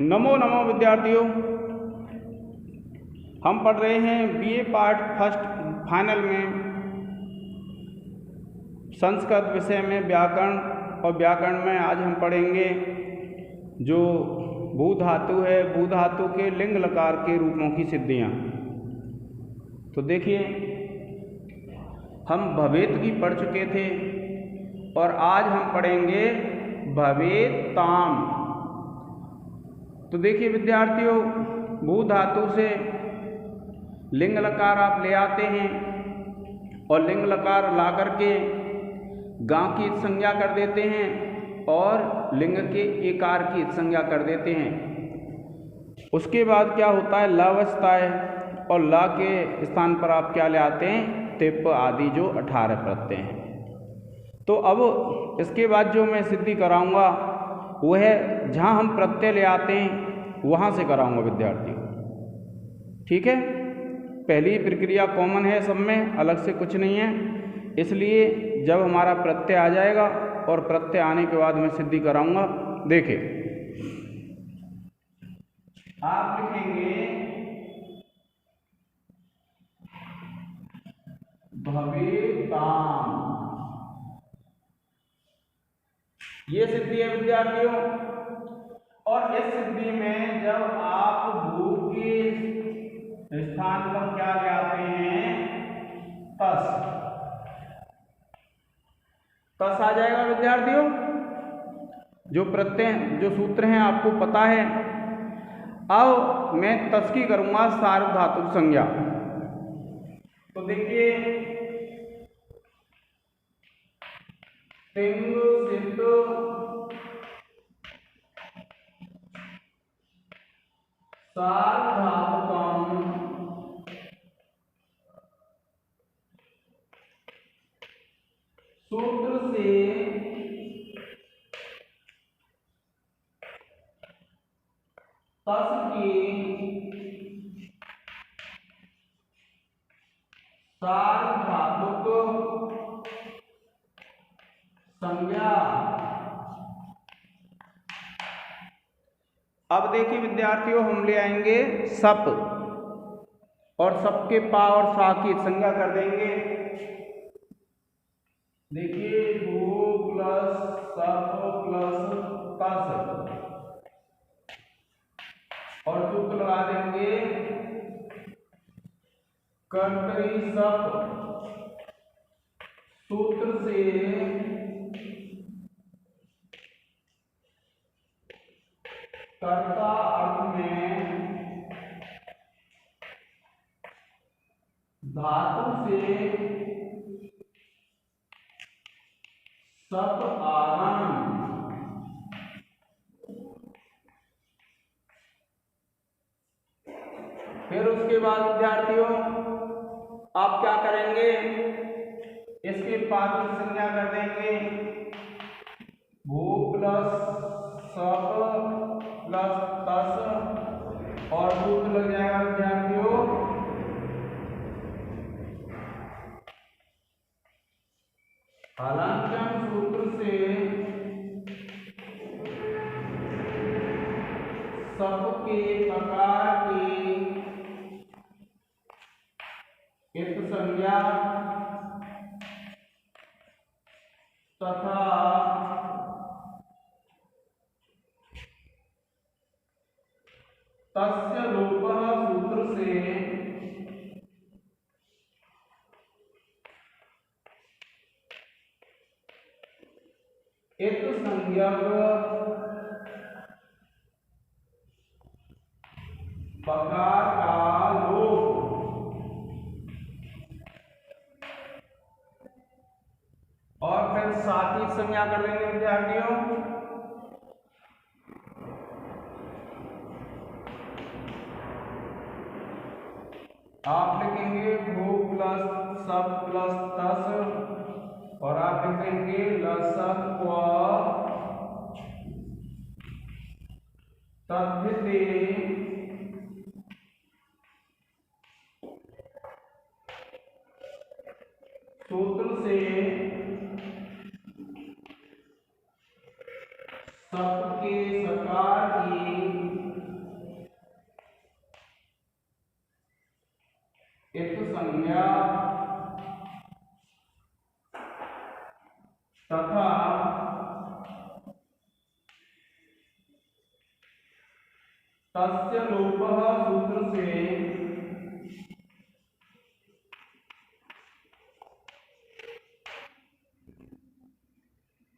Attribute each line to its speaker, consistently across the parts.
Speaker 1: नमो नमो विद्यार्थियों, हम पढ़ रहे हैं बीए पार्ट फर्स्ट फाइनल में संस्कृत विषय में व्याकरण। और व्याकरण में आज हम पढ़ेंगे जो भू धातु है, भू धातु के लिंग लकार के रूपों की सिद्धियाँ। तो देखिए, हम भवेत की पढ़ चुके थे और आज हम पढ़ेंगे भवेताम। तो देखिए विद्यार्थियों, भू धातु से लिंग लकार आप ले आते हैं और लिंग लकार ला करके गांव की संज्ञा कर देते हैं और लिंग के एकार की संज्ञा कर देते हैं। उसके बाद क्या होता है, ला बचता है और ला के स्थान पर आप क्या ले आते हैं, तिप आदि जो 18 प्रत्यय हैं। तो अब इसके बाद जो मैं सिद्धि कराऊंगा वो है जहाँ हम प्रत्यय ले आते हैं वहाँ से कराऊंगा विद्यार्थी। ठीक है, पहली प्रक्रिया कॉमन है सब में, अलग से कुछ नहीं है। इसलिए जब हमारा प्रत्यय आ जाएगा और प्रत्यय आने के बाद मैं सिद्धि कराऊंगा। देखिए, आप लिखेंगे भवेताम, ये सिद्धि है विद्यार्थियों। और इस सिद्धि में जब आप भू के स्थान पर क्या ले आते हैं, तस, तस आ जाएगा विद्यार्थियों। जो प्रत्यय जो सूत्र हैं आपको पता है। अब मैं तस की करूंगा सार्वधातुक संज्ञा। तो देखिए, तिंग सिद्ध सार्वधातुकम सूत्र से तस की सार्वधातुक संज्ञा। अब देखिए विद्यार्थियों, हम ले आएंगे सप और सप के पा और सा की संज्ञा कर देंगे। देखिए, भू प्लस सप प्लस तस और सूत्र लगा देंगे कर्तरी सप सूत्र से कर्ता अर्थ में धातु से सप आगम। फिर उसके बाद विद्यार्थियों आप क्या करेंगे, इसके पाद की संज्ञा कर देंगे। भू प्लस सप प्लस तस और सूत्र लग जाएगा विद्यार्थियों हलांकन सूत्र से सप के प्रकार की इत संज्ञा तथा तस्य लोपः सूत्र से इत संज्ञक प्रकार का लोप। और फिर साथ ही संज्ञा कर देंगे विद्यार्थियों आप लिखेंगे भू प्लस सब प्लस तस और आप लिखेंगे लसक तद्धिते सूत्र से सबके सकार की तथा तस्य लोपः सूत्र से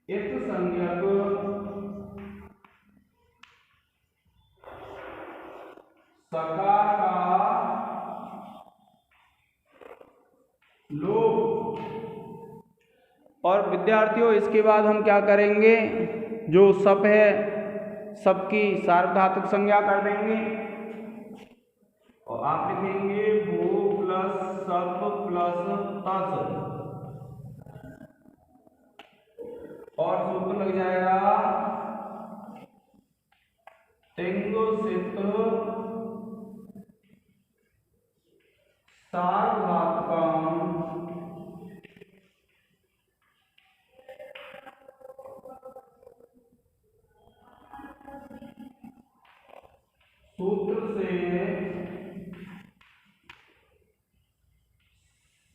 Speaker 1: इत संज्ञक सकार का लोप। और विद्यार्थियों इसके बाद हम क्या करेंगे, जो सप है सबकी सार्वधातुक संज्ञा कर देंगे और आप लिखेंगे भू प्लस सप प्लस तस और सूत्र लग जाएगा तिंगु सित सार्वधातुकम सूत्र से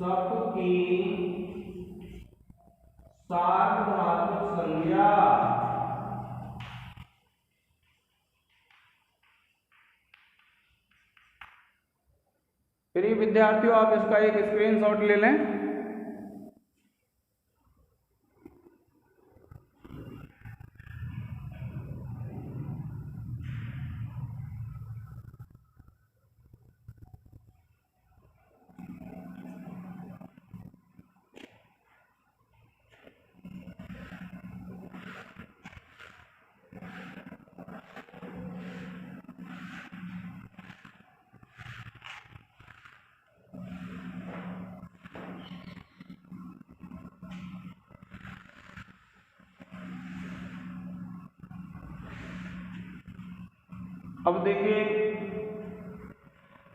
Speaker 1: सप की सार्वधातुक संज्ञा। प्रिय विद्यार्थियों आप इसका एक स्क्रीनशॉट ले लें। अब देखिए,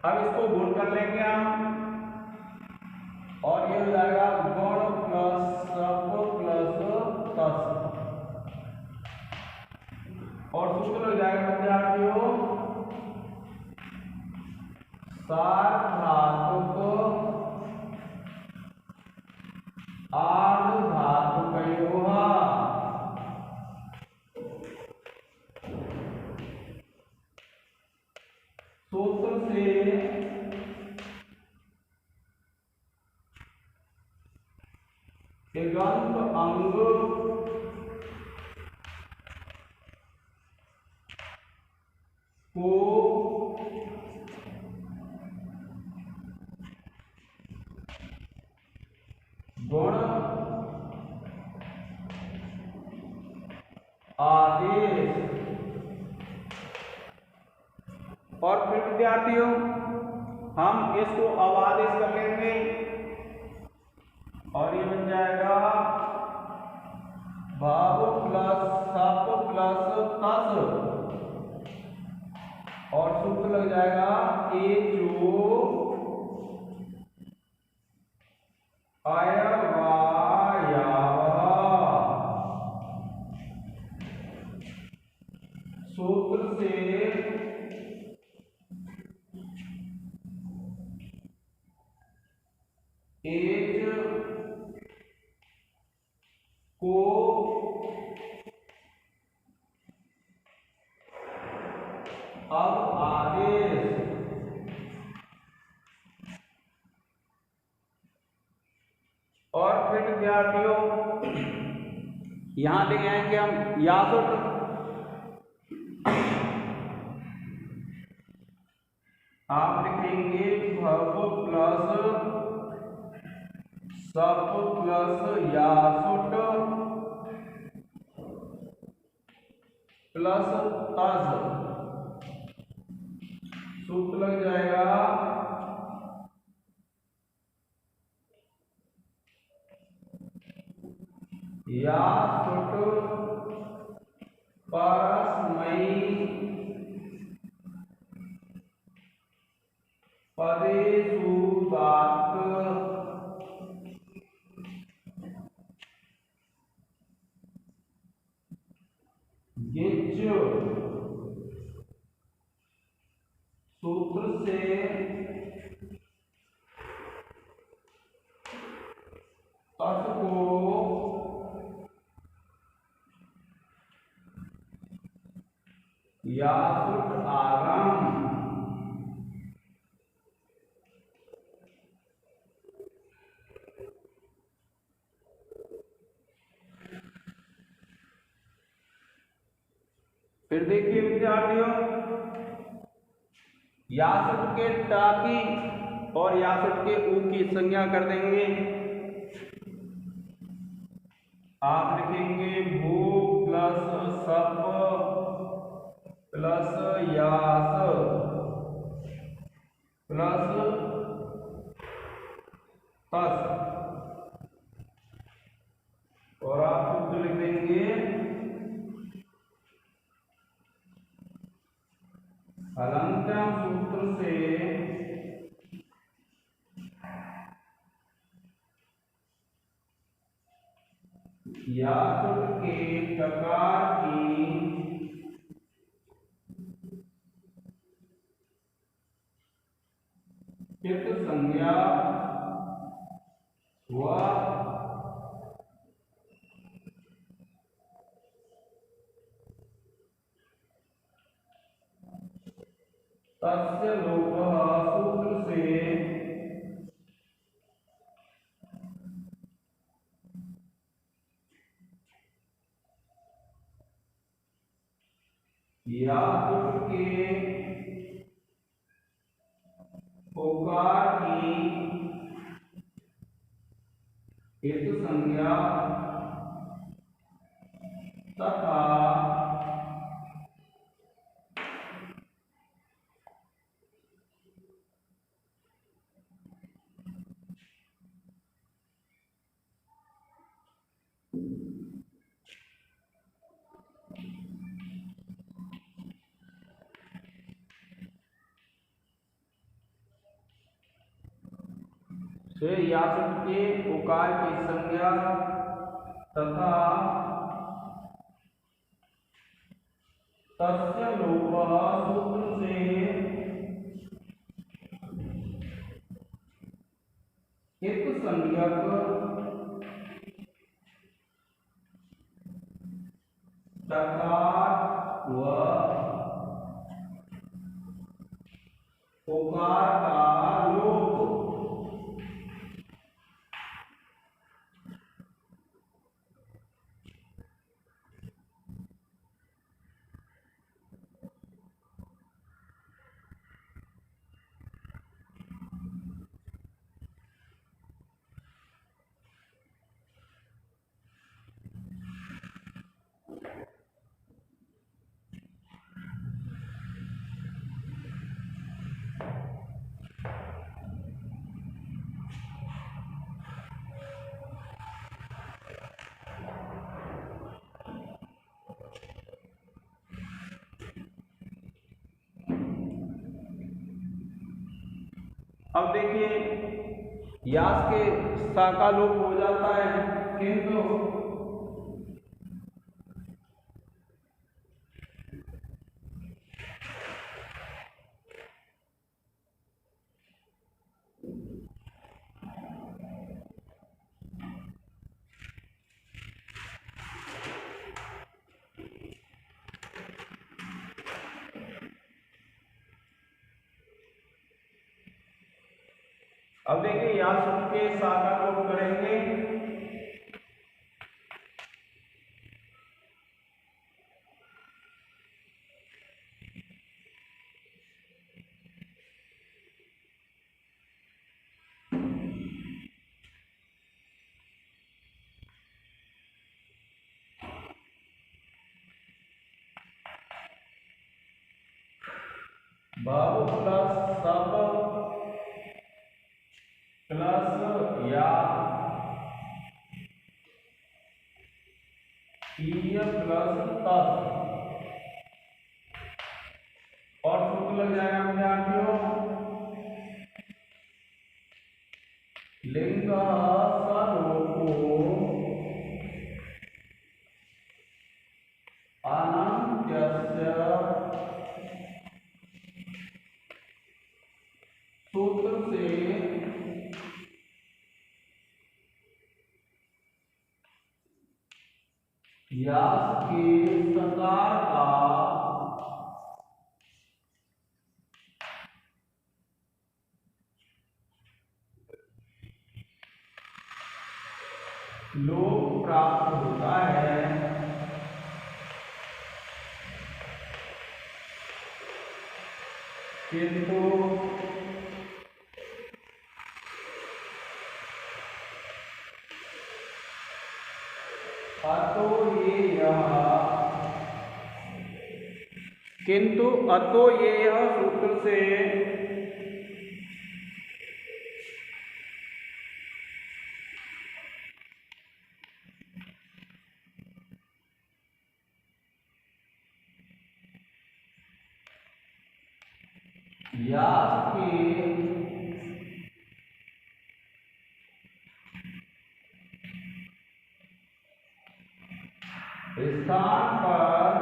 Speaker 1: अब इसको गुण कर लेंगे हम और ये हो जाएगा गुण प्लस सप प्लस तस और सूत्र हो जाएगा विद्यार्थियों सार्वधातुक आर्धधातुकयोः। सूत्र से तिङन्त अंग को गुण आदेश। और फिर विद्यार्थियों हम इसको अवादेश कर लेंगे और ये बन जाएगा भाव प्लस सप प्लस तस और सूत्र लग जाएगा ए जो सूत्र से एज को अब आदेश। और फिर विद्यार्थियों यहां ले आएंगे हम या सूत्र। आप लिखेंगे भव प्लस सप प्लस यासुट प्लस तस सूत्र लग जाएगा यासुट परस्मैपदेषु दात् गिच सूत्र से तस को यासुट आगम। फिर देखिए विद्यार्थियों, यासुट के टा की और यासुट के ऊ की संज्ञा कर देंगे। आप लिखेंगे भू प्लस सप प्लस यास प्लस तस, और आप सूत्र लिख देंगे हलन्त्यम सूत्र से यासुट के टकार की पित संज्ञा व तस्य लोपः सूत्र से यासुट के ओकार की हेतु संज्ञा तथा से यासुट के उकार की संज्ञा तथा तस्य लोपः सूत्र से हेतु संज्ञक टकार व उकार का लोप। अब देखिए, यास के सा का लोप हो जाता है, किंतु अब देखिए यासुट के सा का लोप करेंगे। बहु प्लस सब प्लस या प्लस तस, और सूत्र लग जाएगा विद्यार्थियों लिंग सलोपो अनन्त्यस्य सूत्र से यास के सकार का किंतु अतो ये यह सूत्र से व्यास के स्थान पर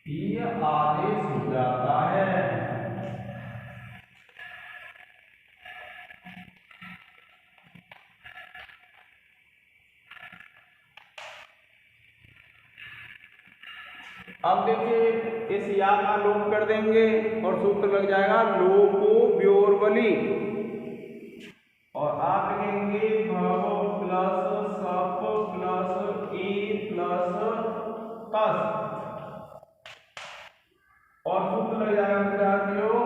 Speaker 1: यह आदेश हो जाता है। अब देखिए इस या का लोप कर देंगे और सूत्र लग जाएगा लोपो व्योर्बली, और आप लिखेंगे भव प्लस सप प्लस ए प्लस तस, और सूत्र लग जाएगा विद्यार्थियों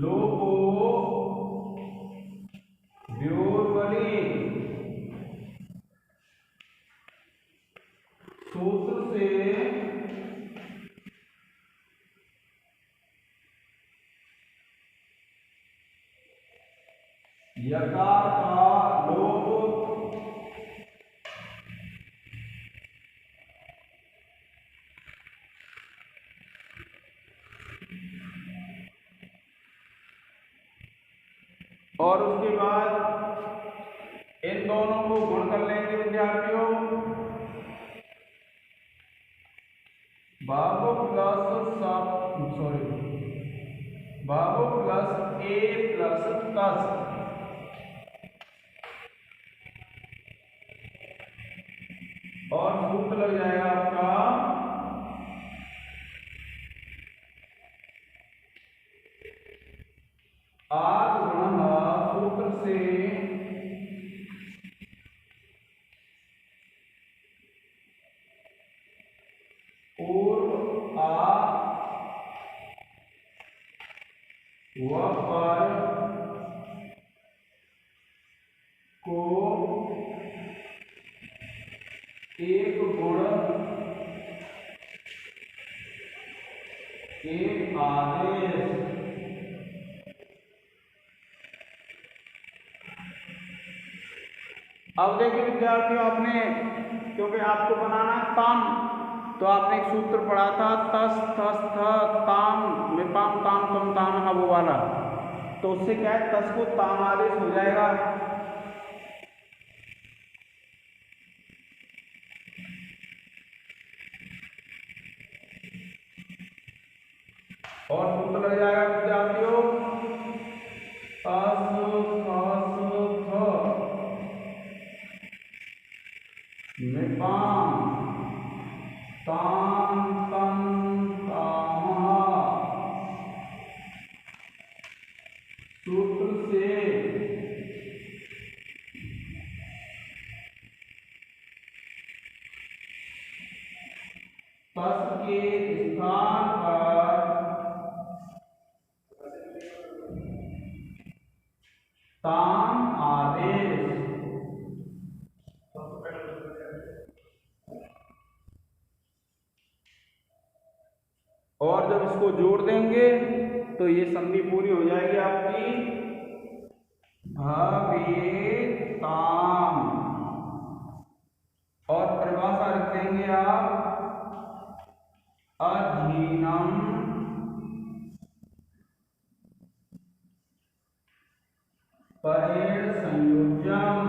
Speaker 1: लोपो व्योर्बली। सूत्र से यकार का लोप और उसके बाद इन दोनों को गुण कर लेंगे विद्यार्थियों। बाबू प्लस बाबू प्लस ए प्लस तस, और सूत्र लग जाएगा आपका आग सूत्र से पूर्व आ व पर को एक गुण एक आदेश। अब देखिए विद्यार्थियों, आपने क्योंकि आपको बनाना है ताम, तो आपने एक सूत्र पढ़ा था तस थस थ ताम विपाम ताम तम ताम हा, वो वाला। तो उससे क्या है, तस को ताम आदेश हो जाएगा। और सूत्र लग जाएगा विद्यार्थियों तस थस थ विपाम ताम तम ताम, सूत्र से तस के स्थान पर ताम आदेश। और जब इसको जोड़ देंगे तो ये संधि पूरी हो जाएगी आपकी भवेताम, और परिभाषा रख देंगे आप अधीनम परेण संयोज्यम।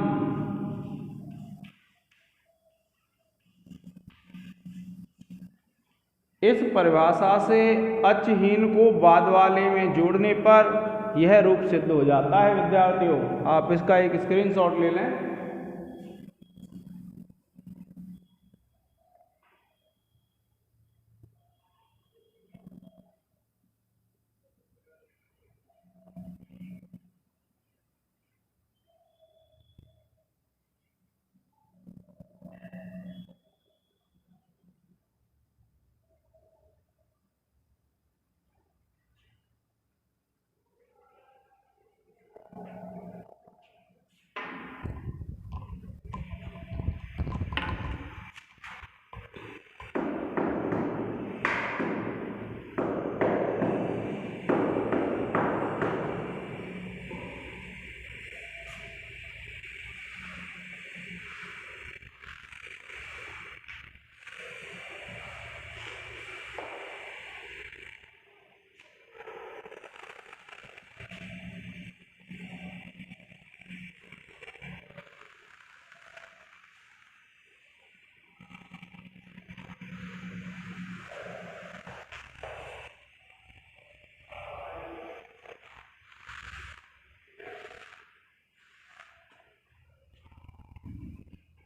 Speaker 1: इस परिभाषा से अचहीन को बाद वाले में जोड़ने पर यह रूप सिद्ध हो जाता है विद्यार्थियों। आप इसका एक स्क्रीनशॉट ले लें।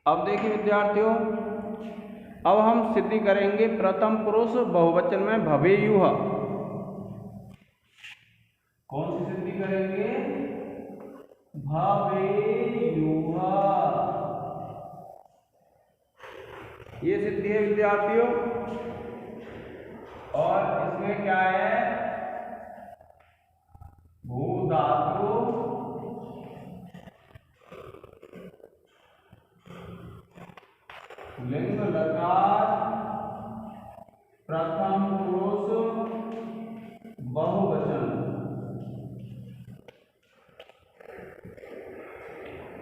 Speaker 1: अब देखिए विद्यार्थियों, अब हम सिद्धि करेंगे प्रथम पुरुष बहुवचन में भवेयुः। कौन सी सिद्धि करेंगे? भवेयुः। ये सिद्धि है विद्यार्थियों, और इसमें क्या है? भू धातु लिंग लकार प्रथम पुरुष बहुवचन।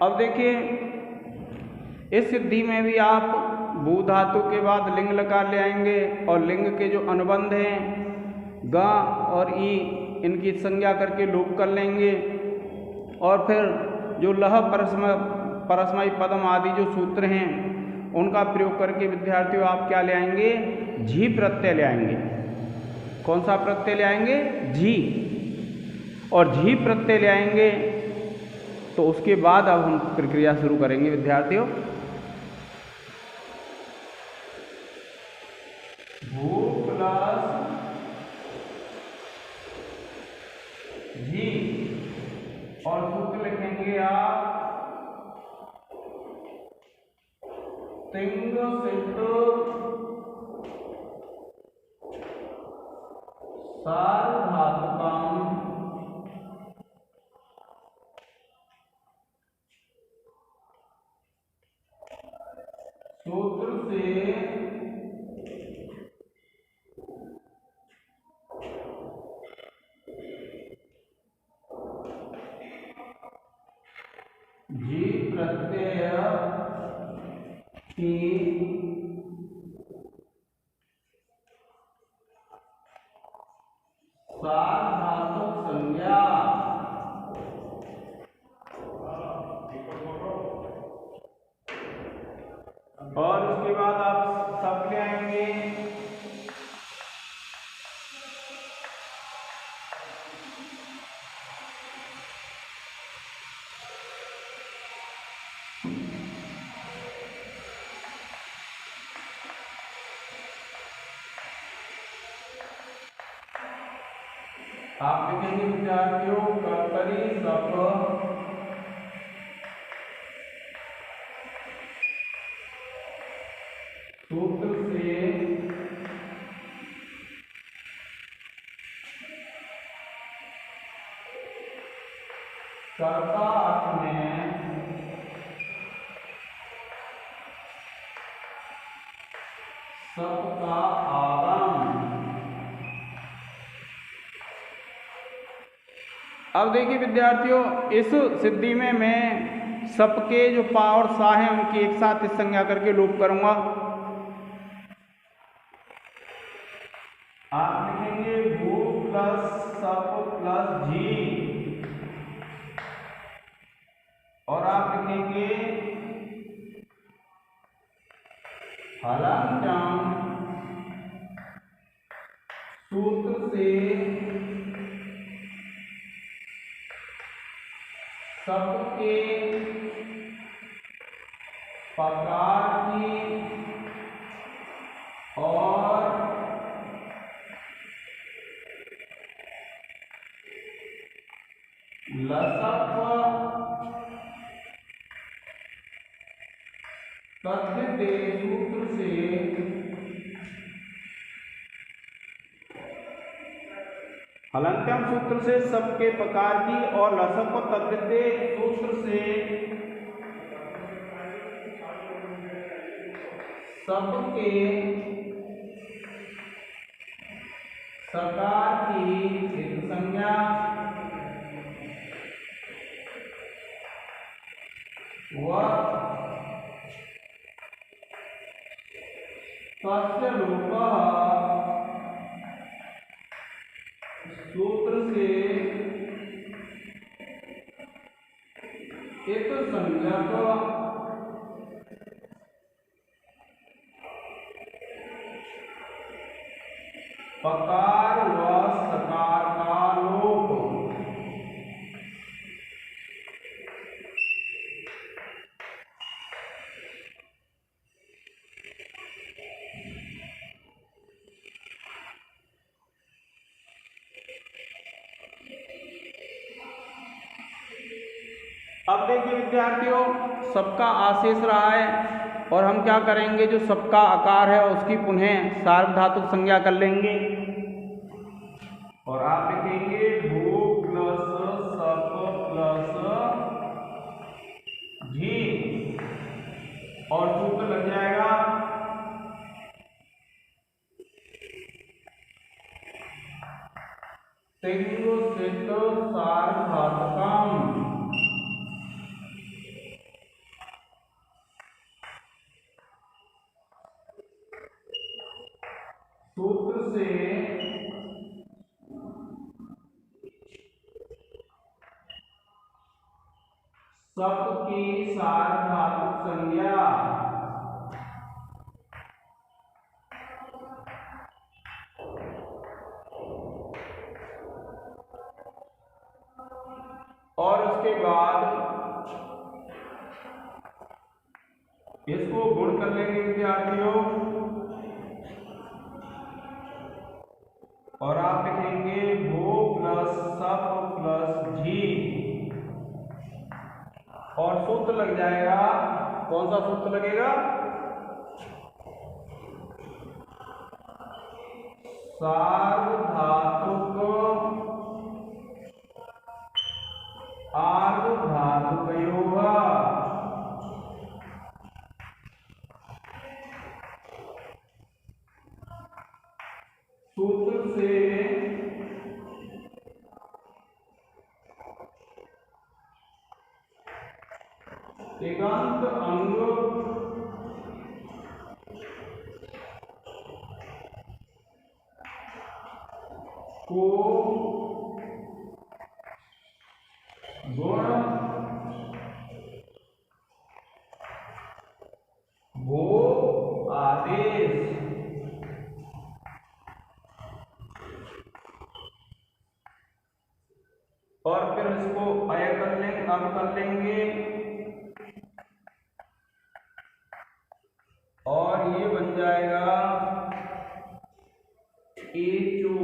Speaker 1: अब देखिए, इस सिद्धि में भी आप भू धातु के बाद लिंग लकार ले आएंगे, और लिंग के जो अनुबंध हैं ग और ई, इनकी संज्ञा करके लोप कर लेंगे, और फिर जो लह परस्मयी पदम आदि जो सूत्र हैं उनका प्रयोग करके विद्यार्थियों आप क्या ले आएंगे? झी प्रत्यय ले आएंगे। कौन सा प्रत्यय ले आएंगे? झी। और झी प्रत्यय ले आएंगे तो उसके बाद अब हम प्रक्रिया शुरू करेंगे विद्यार्थियों। भू प्लस झी, और सूत्र लिखेंगे आप तिंग सिद्ध सार्वधातुकम् सूत्र से जी प्रत्यय की सार्वधातुक संज्ञा और उसके बाद आप सब ले आएंगे आप लिखेंगे विद्यार्थियों कर्तरी सप सूत्र से कर्ता अर्थ में सप का आगम। अब देखिए विद्यार्थियों, इस सिद्धि में मैं सप के जो पा और सा हैं उनकी एक साथ इस संज्ञा करके लोप करूंगा। आप लिखेंगे भू प्लस सप प्लस जी, और आप लिखेंगे हलन्त्यम् सूत्र से सबके प्रकार की और लसप तद्धिते सूत्र से हलन्त्यम् सूत्र से सबके प्रकार की और लसप तद्धिते सूत्र से सबके सकार की एक संज्ञा व तस्य लोपः सूत्र से इत संज्ञक पकार व सकार का लोप। अब देखिए विद्यार्थियों, सबका आशेष रहा है और हम क्या करेंगे, जो सबका आकार है उसकी पुनः सार्वधातुक संज्ञा कर लेंगे और आप लिखेंगे भू प्लस सप प्लस झी और सूत्र लग जाएगा सिंह सार्वधातुकम। सूत्र से सप की सार्वधातुक संज्ञा और उसके बाद इसको गुण कर लेंगे विद्यार्थियों और आप लिखेंगे भू प्लस सप प्लस झी और सूत्र लग जाएगा, कौन सा सूत्र लगेगा, सार्वधातुक आर्धधातुकयोः। सूत्र से तिङन्त अंग को गुण भो आदेश। और फिर इसको अय कर लेंगे, अब कर लेंगे और ये बन जाएगा एचो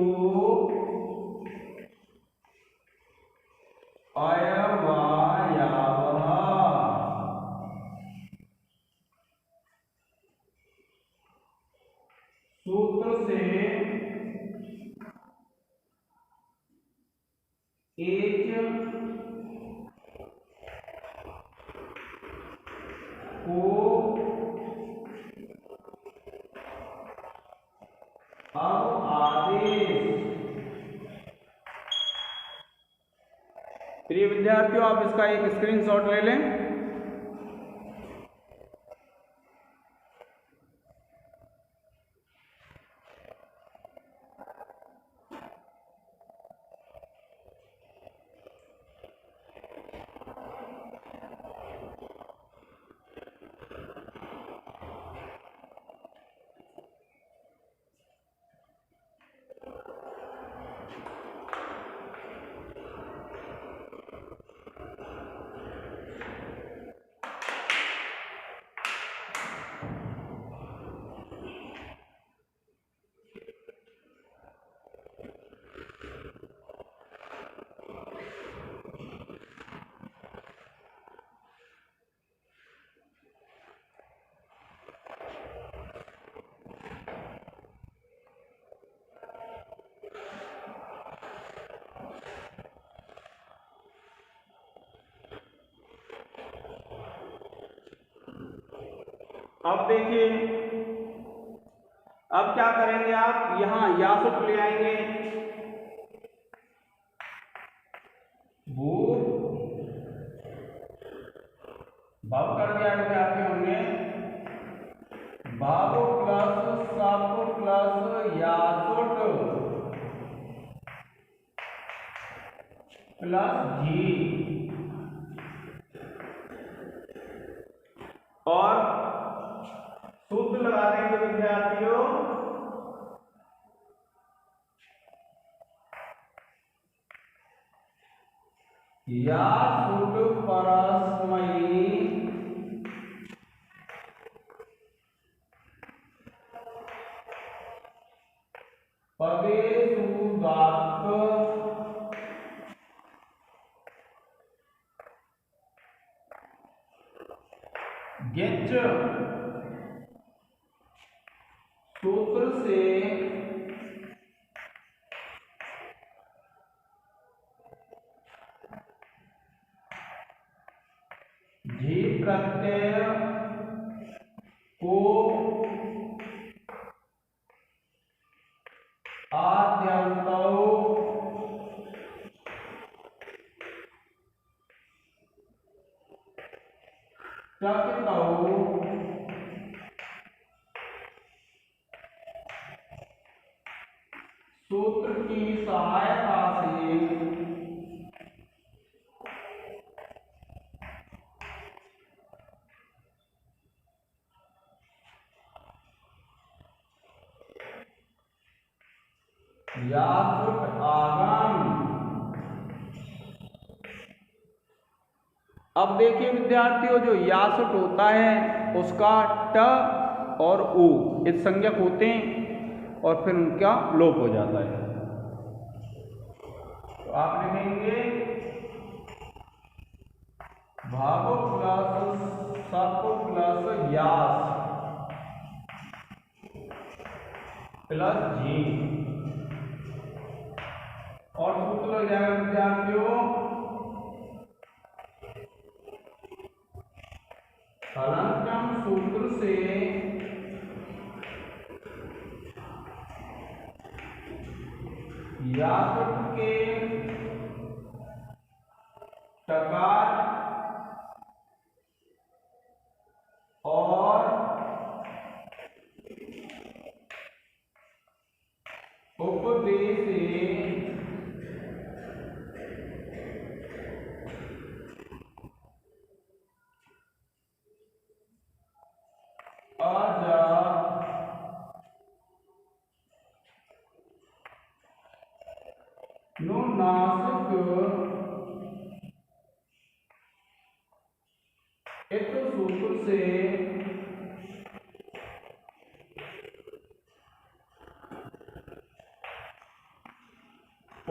Speaker 1: अयवायावः। सूत्र से एच को अब आदेश। प्रिय विद्यार्थियों, आप इसका एक स्क्रीनशॉट ले लें। अब देखिए, अब क्या करेंगे, आप यहां या सूत्र ले आएंगे, भू भाव कर दिया विद्यार्थी हमने, भाव प्लस सप प्लस यासुट प्लस जी और सूत्र लगा देंगे विद्यार्थियों यासुट परस्मैनी पदेषु उदात्त यच सूत्र से झी प्रत्यय को आद्यन्तौ टकितौ सूत्र की सहायता से यासुट आगम। अब देखिए विद्यार्थियों, जो यासुट होता है उसका ट और उ इस संज्ञक होते हैं और फिर उनका लोप हो जाता है। तो आप लिखेंगे भाव प्लस सप प्लस यास प्लस जी, और सूत्र लग जाएगा विद्यार्थियों हलंतम सूत्र से यासुट के टकार और उपदेश से नुनासिक इस सूत्र से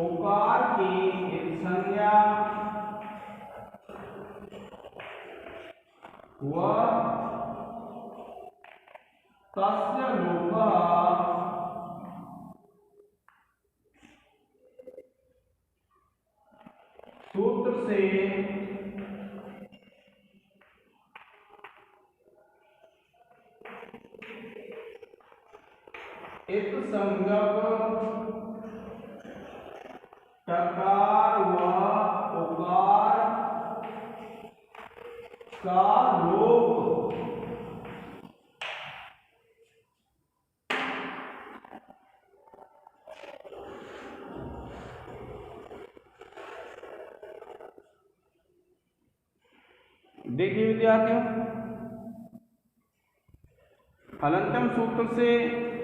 Speaker 1: उकार की संज्ञा व तस्य लोपः सूत्र से इत संज्ञक टकार व उकार का लोप देखिए विद्यार्थियों, हलंतम सूत्र से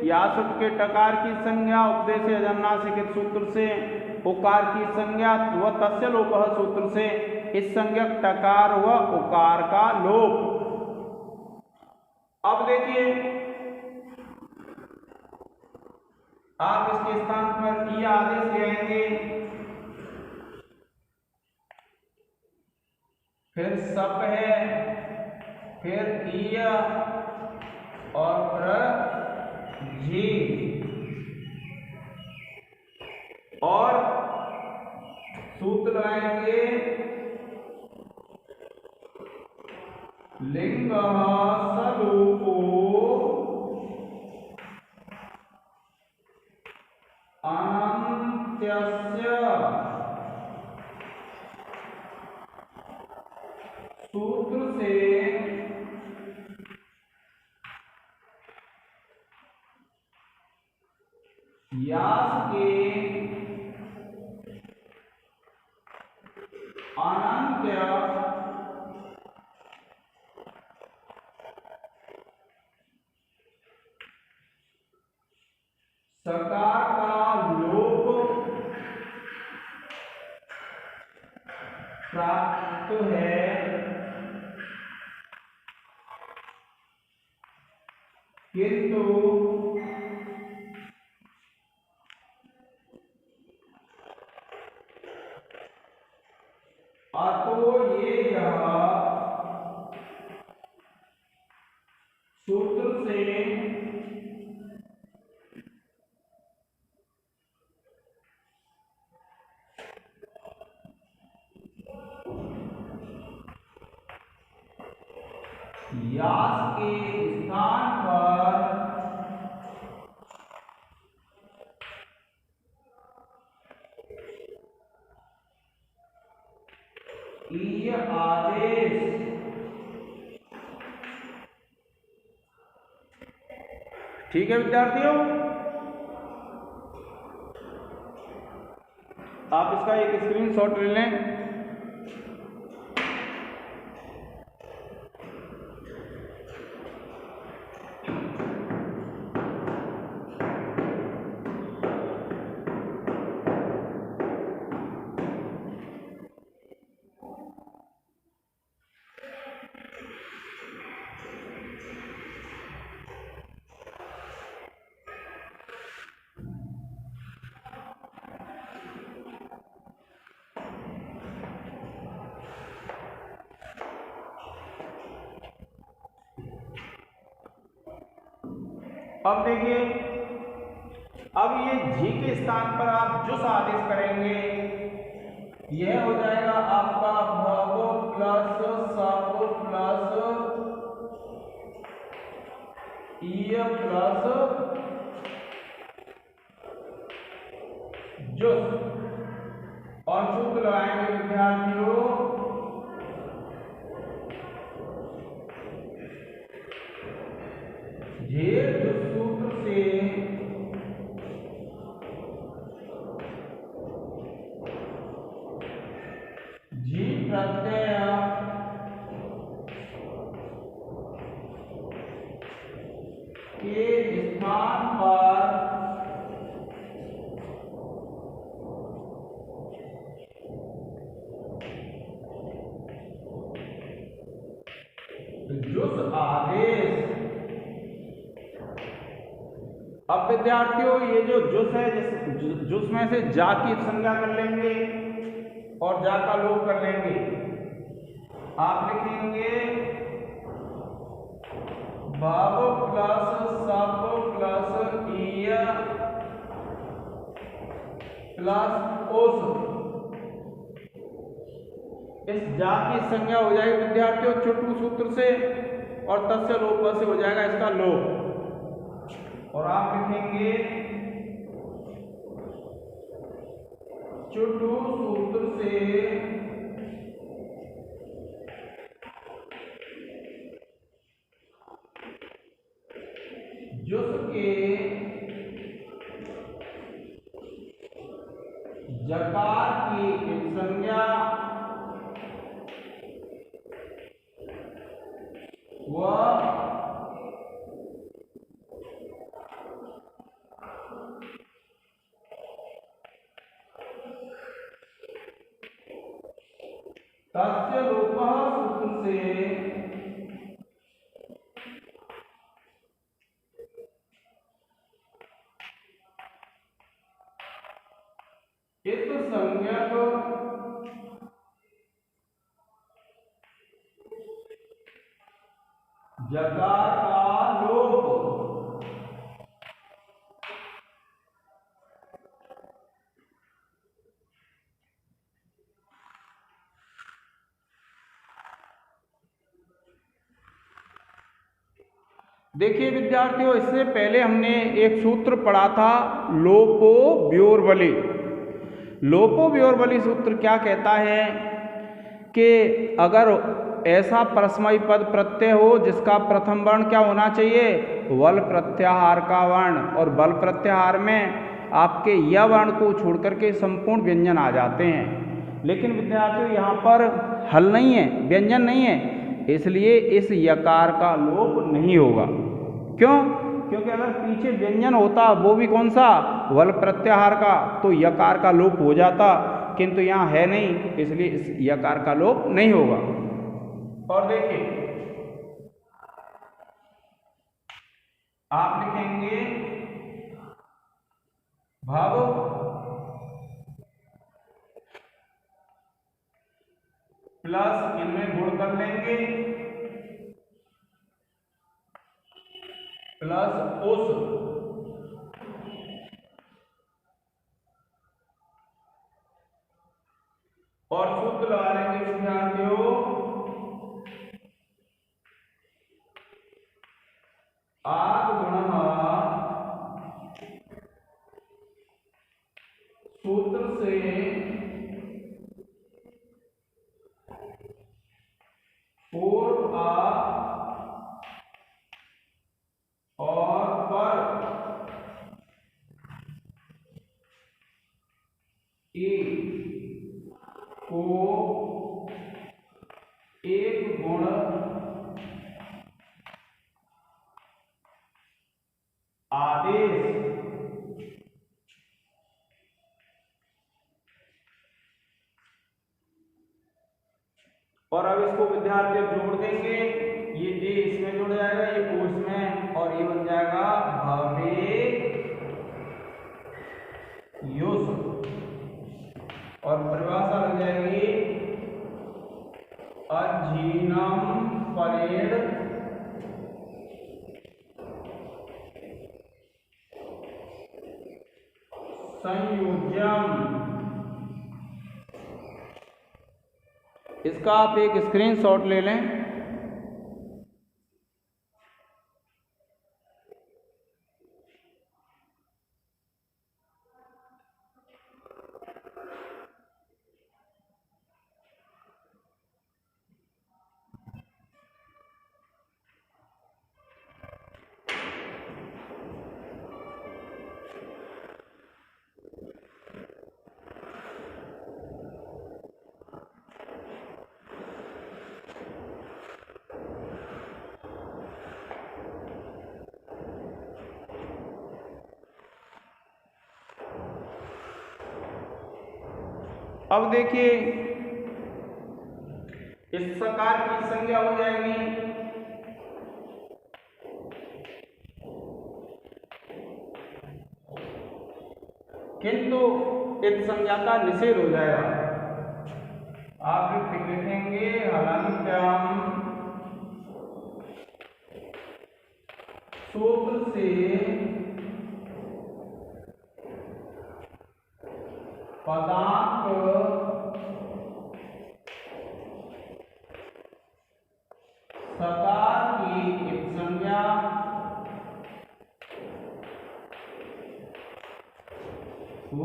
Speaker 1: यासुट के टकार की संज्ञा, उपदेश अजन्नासिक सूत्र से उकार की संज्ञा व तस्य लोपः सूत्र से इस संज्ञक टकार व उकार का लोप। अब देखिए आप इसके स्थान पर ई आदेश ले आएंगे, फिर सप है, फिर ईय और जी, और सूत्र लगाएंगे लिंग सलोपो अनन्त्यस्य सूत्र से यास के अनंत्य सकार का लोप प्राप्त है, किंतु अतो ये यह यास के स्थान पर ईय आदेश ठीक है विद्यार्थियों, आप इसका एक स्क्रीनशॉट ले लें। अब देखिए, अब ये जी के स्थान पर आप जुस आदेश करेंगे, यह हो जाएगा आपका भव प्लस सप प्लस ईय प्लस जुस, और सूत्र लगाएंगे विद्यार्थियों जे सूत्र से जी प्रत्यय के स्थान पर जुस आदेश। अब विद्यार्थियों ये जो जुस है, जिस जुस में से जा की संज्ञा कर लेंगे और जा का लोप कर लेंगे। आप लिखेंगे भव प्लस सप प्लस ईय प्लस ओस। इस जा की संज्ञा हो जाएगी विद्यार्थियों छोटू सूत्र से, और तस्य लोप से हो जाएगा इसका लोप। और आप लिखेंगे छोटू सूत्र से जुस के जकार की संज्ञा व तस्य लोपः सूत्र से इत संज्ञक जकार का लोप। देखिए विद्यार्थियों, इससे पहले हमने एक सूत्र पढ़ा था लोपो व्योर्बली। लोपो व्योर्बली सूत्र क्या कहता है कि अगर ऐसा परस्मयी पद प्रत्यय हो जिसका प्रथम वर्ण क्या होना चाहिए, वल प्रत्याहार का वर्ण, और बल प्रत्याहार में आपके य वर्ण को छोड़ करके संपूर्ण व्यंजन आ जाते हैं। लेकिन विद्यार्थियों यहाँ पर हल नहीं है, व्यंजन नहीं है, इसलिए इस यकार का लोप नहीं होगा। क्यों? क्योंकि अगर पीछे व्यंजन होता वो भी कौन सा, वल प्रत्याहार का, तो यकार का लोप हो जाता, किंतु यहाँ है नहीं, इसलिए इस यकार का लोप नहीं होगा। और देखिए आप लिखेंगे भव प्लस इनमें गुण कर लेंगे प्लस उस, और सूत्र लगा लेंगे विद्यार्थियों सूत्र से पूर्व आ और पर ए को एक गुण आदेश और अब इसको विद्यार्थी जोड़ देंगे, ये ए इसमें जुड़ जाएगा, ये ओ इसमें, और ये बन जाएगा भवेयुष। और परिभाषा लग जाएगी अजीनम परेड संयोजन। इसका आप एक स्क्रीनशॉट ले लें। अब देखिए इस प्रकार की संज्ञा हो जाएगी, किंतु इस संज्ञा का निषेध हो जाएगा। आप लिखेंगे हलन्त्यम सूत्र से पदांक सकार की एक संज्ञा व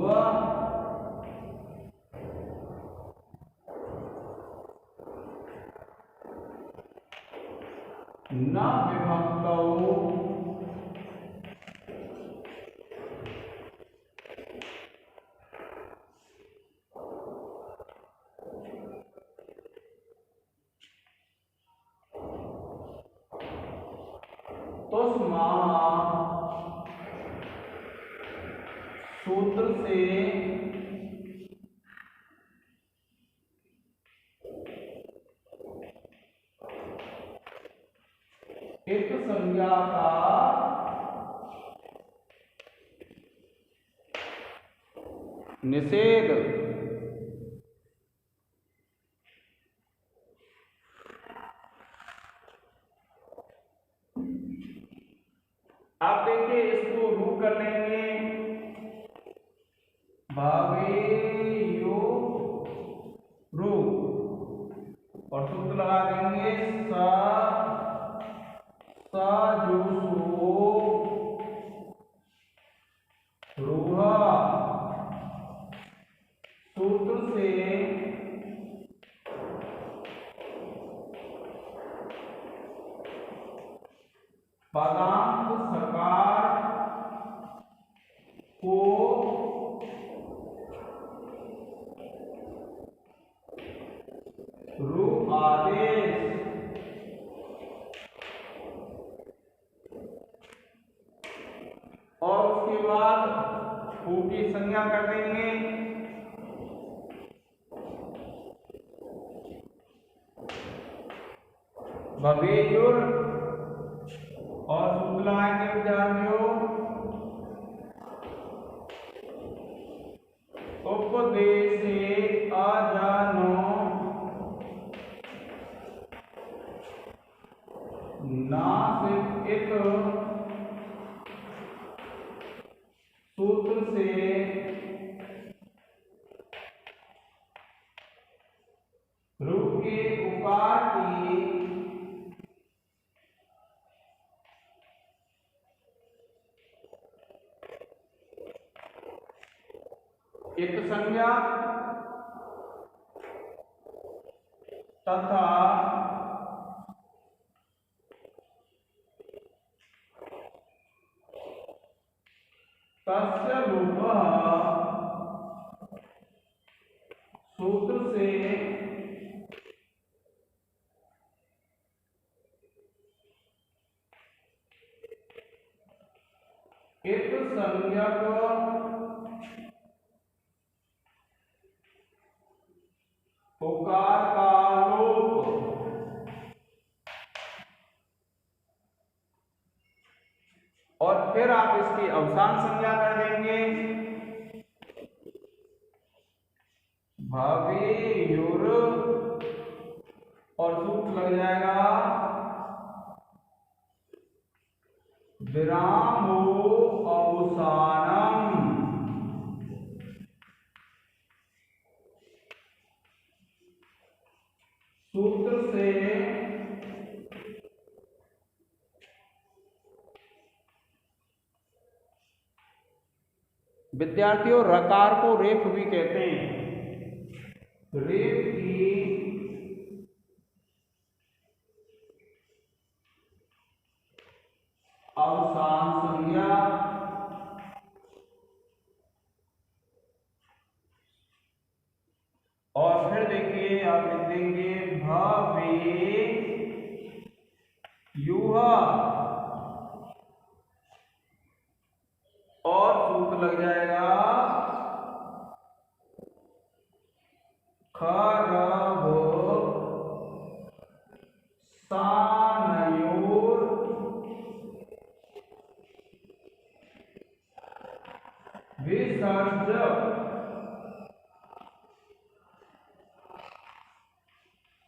Speaker 1: न विभक्तौ सूत्र से एक संज्ञा का निषेध। आप देखिए इसको रूप कर लेंगे, भवेयुष और सूत्र लगा देंगे सजुषो रूह। सूत्र से पदांक सकार को रूप आदेश। और उसके बाद ऊ की संज्ञा कर देंगे, भवेयुष और सूत्र लगाएंगे विद्यार्थियों उपदेशे अजानो नासिक सूत्र से रूप के उकार की इत संज्ञा तथा तस्य लोपः सूत्र से इत संज्ञक उकार का लोप और फिर आप इसकी अवसान संज्ञा कर देंगे भवेयुर और सूत्र लग जाएगा विरामो अवसानम। सूत्र से विद्यार्थियों रकार को रेफ भी कहते हैं। रेफ की अवसान संज्ञा और फिर देखिए आप लिख देंगे भवे युह और सूत्र लग जाएगा खरब सानयोर विसर्ज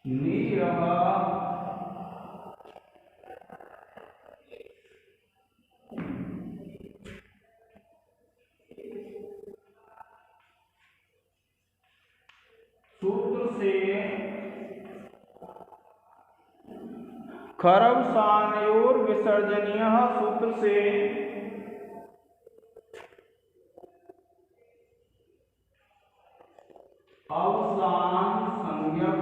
Speaker 1: नीरह सूत्र से खरब सानयोर विसर्जनीय सूत्र से अवसान संज्ञक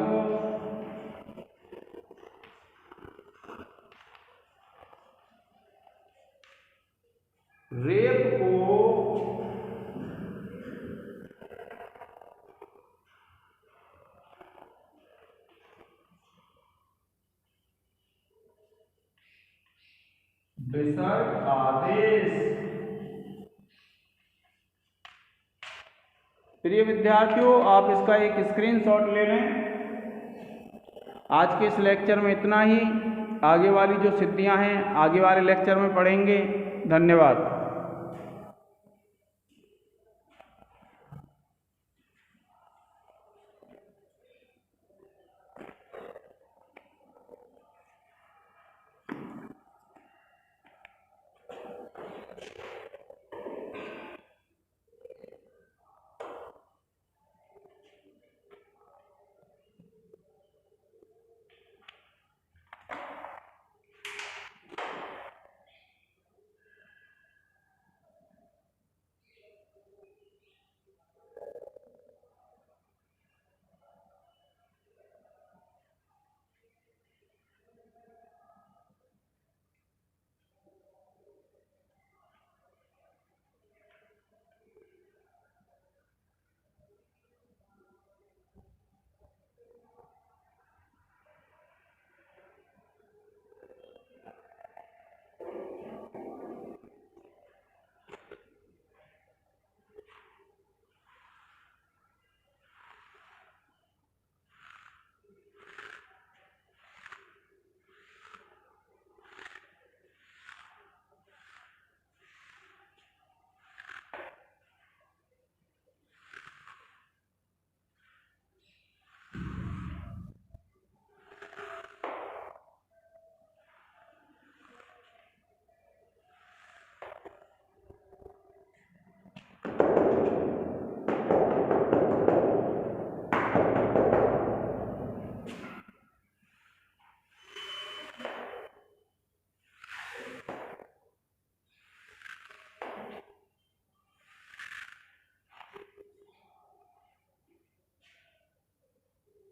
Speaker 1: रेप को विसर्ग आदेश। प्रिय विद्यार्थियों आप इसका एक स्क्रीनशॉट ले लें। आज के इस लेक्चर में इतना ही। आगे वाली जो सिद्धियां हैं आगे वाले लेक्चर में पढ़ेंगे। धन्यवाद।